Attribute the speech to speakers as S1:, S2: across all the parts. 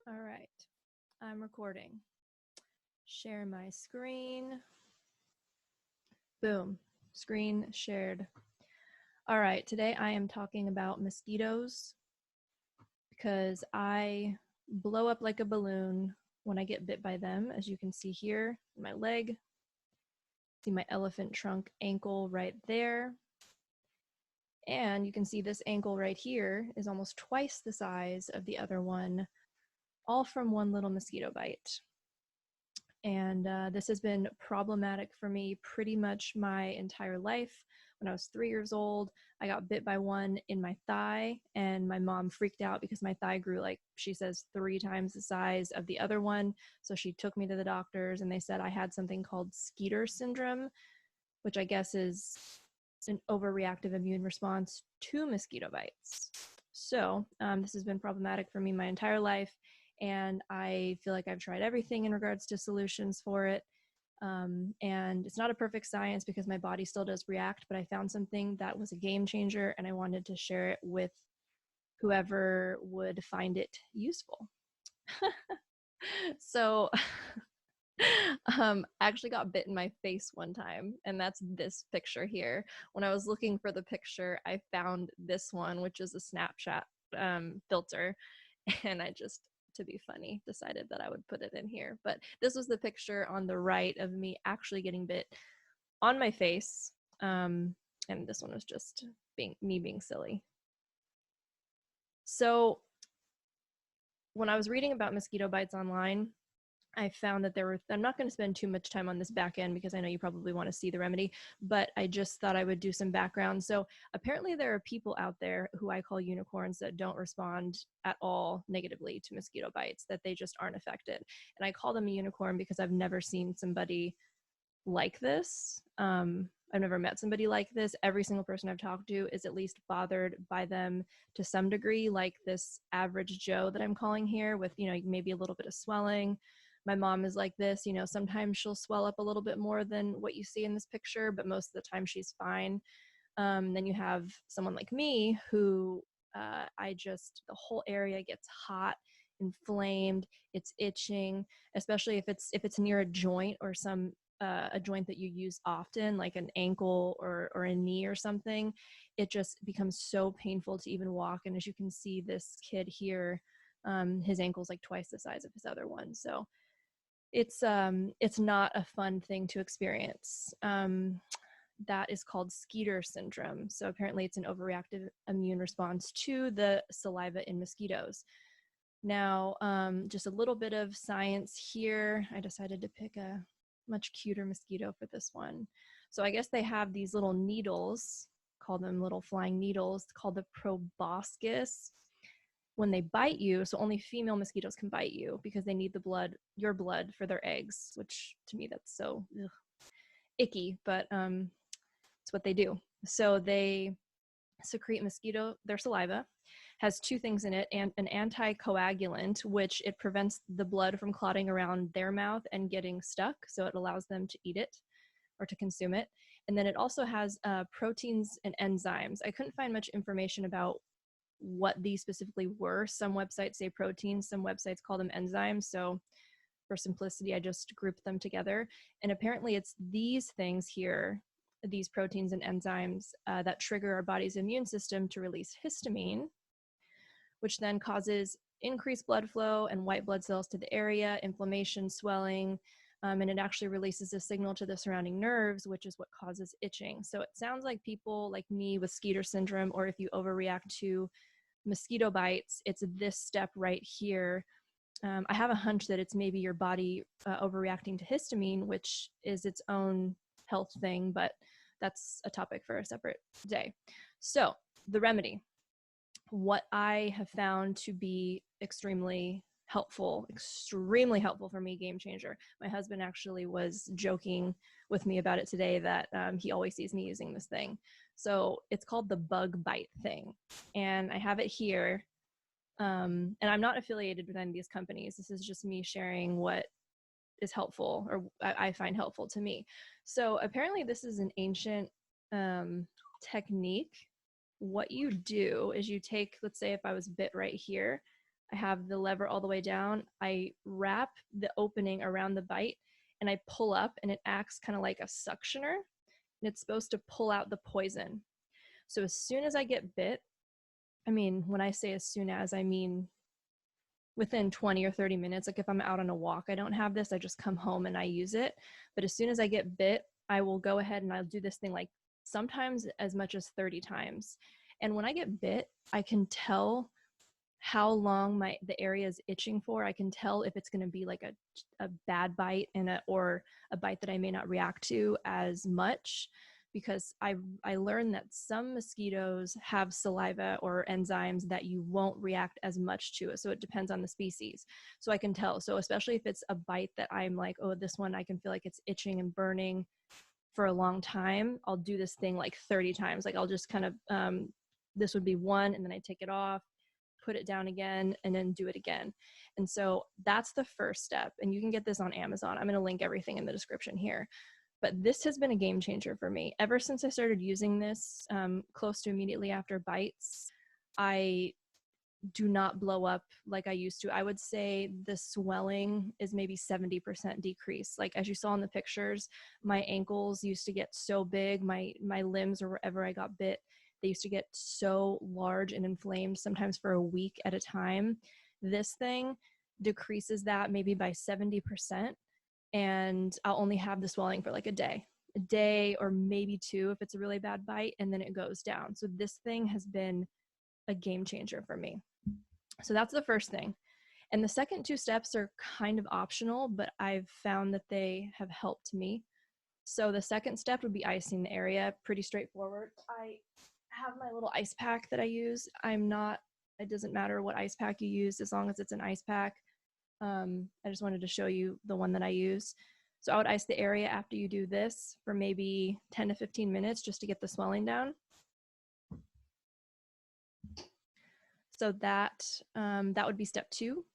S1: All right, I'm recording. Share my screen. Boom, screen shared. All right, today I am talking about mosquitoes because I blow up like a balloon when I get bit by them, as you can see here, my leg. See my elephant trunk ankle right there. And you can see this ankle right here is almost twice the size of the other one, all from one little mosquito bite. And this has been problematic for me pretty much my entire life. When I was 3 years old, I got bit by one in my thigh, and my mom freaked out because my thigh grew, like she says, 3 times the size of the other one. So she took me to the doctors, and they said I had something called Skeeter Syndrome, which I guess is an overreactive immune response to mosquito bites. So this has been problematic for me my entire life, and I feel like I've tried everything in regards to solutions for it. And it's not a perfect science because my body still does react, but I found something that was a game changer, and I wanted to share it with whoever would find it useful. So I actually got bit in my face one time, and that's this picture here. When I was looking for the picture, I found this one, which is a Snapchat filter, and I just, to be funny, decided that I would put it in here. But this was the picture on the right of me actually getting bit on my face, and this one was just being silly. So when I was reading about mosquito bites online, I found that I'm not going to spend too much time on this back end because I know you probably want to see the remedy, but I just thought I would do some background. So apparently there are people out there who I call unicorns that don't respond at all negatively to mosquito bites, that they just aren't affected. And I call them a unicorn because I've never seen somebody like this. I've never met somebody like this. Every single person I've talked to is at least bothered by them to some degree, like this average Joe that I'm calling here, with, maybe a little bit of swelling. My mom is like this, sometimes she'll swell up a little bit more than what you see in this picture, but most of the time she's fine. Then you have someone like me who the whole area gets hot, inflamed, it's itching, especially if it's near a joint or a joint that you use often, like an ankle or a knee or something. It just becomes so painful to even walk. And as you can see, this kid here, his ankle's like twice the size of his other one. So it's not a fun thing to experience. That is called Skeeter Syndrome. So apparently it's an overreactive immune response to the saliva in mosquitoes. Now, just a little bit of science here. I decided to pick a much cuter mosquito for this one. So I guess they have these little needles, call them little flying needles, called the proboscis. When they bite you, so only female mosquitoes can bite you because they need your blood for their eggs, which to me that's so icky, but it's what they do. So they secrete their saliva has 2 things in it, and an anticoagulant, which it prevents the blood from clotting around their mouth and getting stuck, so it allows them to eat it or to consume it. And then it also has proteins and enzymes. I couldn't find much information about what these specifically were. Some websites say proteins, some websites call them enzymes. So for simplicity, I just grouped them together. And apparently it's these things here, these proteins and enzymes, that trigger our body's immune system to release histamine, which then causes increased blood flow and white blood cells to the area, inflammation, swelling, and it actually releases a signal to the surrounding nerves, which is what causes itching. So it sounds like people like me with Skeeter syndrome, or if you overreact to mosquito bites, it's this step right here. I have a hunch that it's maybe your body overreacting to histamine, which is its own health thing, but that's a topic for a separate day. So the remedy, what I have found to be extremely helpful for me, game changer. My husband actually was joking with me about it today that he always sees me using this thing. So it's called the bug bite thing, and I have it here. And I'm not affiliated with any of these companies. This is just me sharing what is helpful, or I find helpful to me. So apparently this is an ancient technique. What you do is you take, let's say if I was bit right here, I have the lever all the way down. I wrap the opening around the bite and I pull up, and it acts kind of like a suctioner, and it's supposed to pull out the poison. So as soon as I get bit, I mean, when I say as soon as, I mean within 20 or 30 minutes. Like if I'm out on a walk, I don't have this, I just come home and I use it. But as soon as I get bit, I will go ahead and I'll do this thing like sometimes as much as 30 times. And when I get bit, I can tell how long the area is itching for. I can tell if it's going to be like a bad bite or a bite that I may not react to as much, because I learned that some mosquitoes have saliva or enzymes that you won't react as much to. So it depends on the species. So I can tell. So especially if it's a bite that I'm like, oh, this one I can feel like it's itching and burning for a long time, I'll do this thing like 30 times. Like I'll just kind of this would be one, and then I take it off, put it down again, and then do it again. And so that's the first step. And you can get this on Amazon. I'm going to link everything in the description here. But this has been a game changer for me. Ever since I started using this close to immediately after bites, I do not blow up like I used to. I would say the swelling is maybe 70% decrease. Like as you saw in the pictures, my ankles used to get so big, my limbs or wherever I got bit, they used to get so large and inflamed, sometimes for a week at a time. This thing decreases that maybe by 70%, and I'll only have the swelling for like a day or maybe two if it's a really bad bite, and then it goes down. So this thing has been a game changer for me. So that's the first thing. And the second two steps are kind of optional, but I've found that they have helped me. So the second step would be icing the area. Pretty straightforward. I have my little ice pack that I use. It doesn't matter what ice pack you use as long as it's an ice pack. I just wanted to show you the one that I use. So I would ice the area after you do this for maybe 10 to 15 minutes just to get the swelling down. So that would be step 2.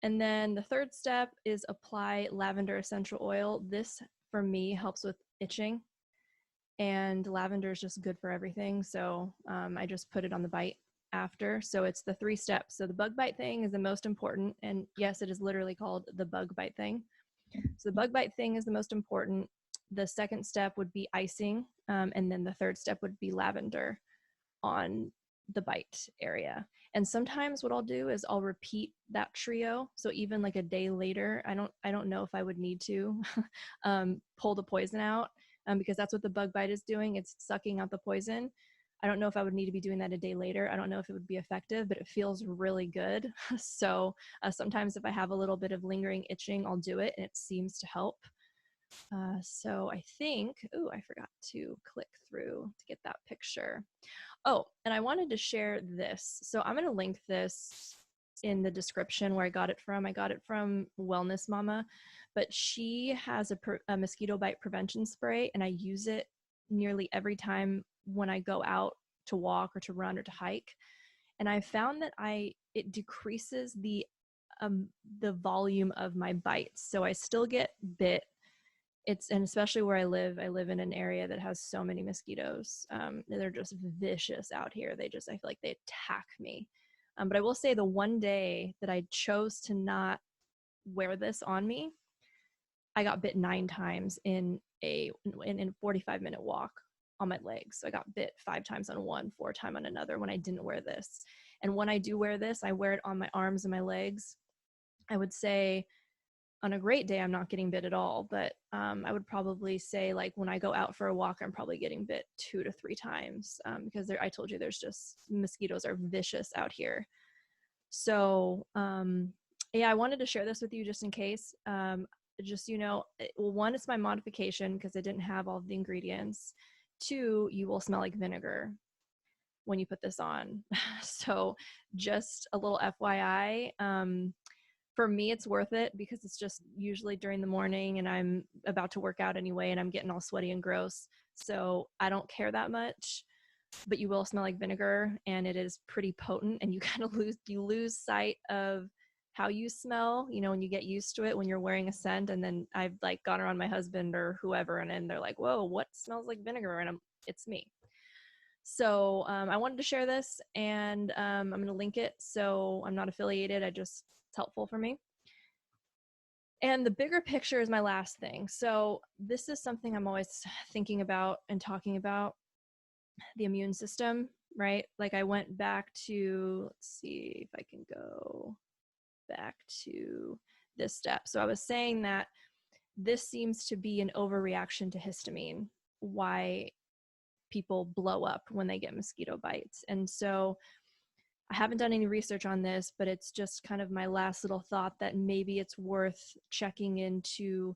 S1: And then the third step is apply lavender essential oil. This, for me, helps with itching. And lavender is just good for everything. So I just put it on the bite after. So it's the 3 steps. So the bug bite thing is the most important. And yes, it is literally called the bug bite thing. So the bug bite thing is the most important. The second step would be icing. And then the third step would be lavender on the bite area. And sometimes what I'll do is I'll repeat that trio. So even like a day later, I don't know if I would need to pull the poison out because that's what the bug bite is doing. It's sucking out the poison. I don't know if I would need to be doing that a day later. I don't know if it would be effective, but it feels really good. So sometimes if I have a little bit of lingering itching, I'll do it and it seems to help. So I think, I forgot to click through to get that picture. Oh, and I wanted to share this. So I'm going to link this in the description where I got it from. I got it from Wellness Mama, but she has a mosquito bite prevention spray, and I use it nearly every time when I go out to walk or to run or to hike. And I found that it decreases the volume of my bites. So I still get bit. And especially where I live in an area that has so many mosquitoes. They're just vicious out here. I feel like they attack me. But I will say the one day that I chose to not wear this on me, I got bit 9 times in a 45-minute walk on my legs. So I got bit 5 times on one, 4 times on another when I didn't wear this. And when I do wear this, I wear it on my arms and my legs. I would say on a great day, I'm not getting bit at all, but I would probably say like when I go out for a walk, I'm probably getting bit 2 to 3 times because I told you there's just mosquitoes are vicious out here. So yeah, I wanted to share this with you just in case. Just, one, it's my modification because it didn't have all the ingredients. 2, you will smell like vinegar when you put this on. So just a little FYI. For me, it's worth it because it's just usually during the morning and I'm about to work out anyway and I'm getting all sweaty and gross. So I don't care that much, but you will smell like vinegar and it is pretty potent, and you kind of lose sight of how you smell, when you get used to it when you're wearing a scent. And then I've like gone around my husband or whoever and then they're like, whoa, what smells like vinegar? And it's me. So I wanted to share this, and I'm going to link it. So I'm not affiliated. It's helpful for me. And the bigger picture is my last thing. So this is something I'm always thinking about and talking about, the immune system, right? Like I went back to, let's see if I can go back to this step. So I was saying that this seems to be an overreaction to histamine, why people blow up when they get mosquito bites. And so I haven't done any research on this, but it's just kind of my last little thought that maybe it's worth checking into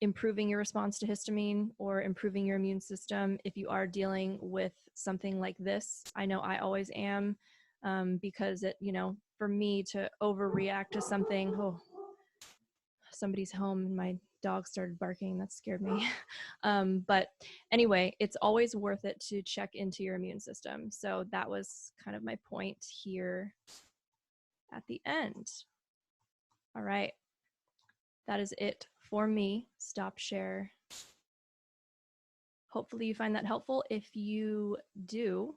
S1: improving your response to histamine or improving your immune system if you are dealing with something like this. I know I always am, because it, for me to overreact to something, oh, somebody's home and my dog started barking. That scared me. But anyway, it's always worth it to check into your immune system. So that was kind of my point here at the end. All right. That is it for me. Stop share. Hopefully you find that helpful. If you do,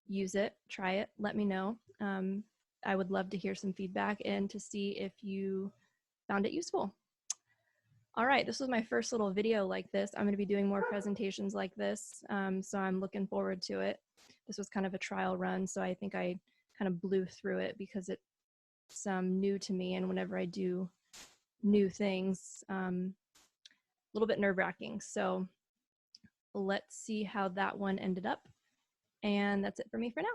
S1: use it, try it, let me know. I would love to hear some feedback and to see if you found it useful. All right, this was my first little video like this. I'm going to be doing more presentations like this, so I'm looking forward to it. This was kind of a trial run, so I think I kind of blew through it because it's new to me, and whenever I do new things, a little bit nerve-wracking. So let's see how that one ended up. And that's it for me for now.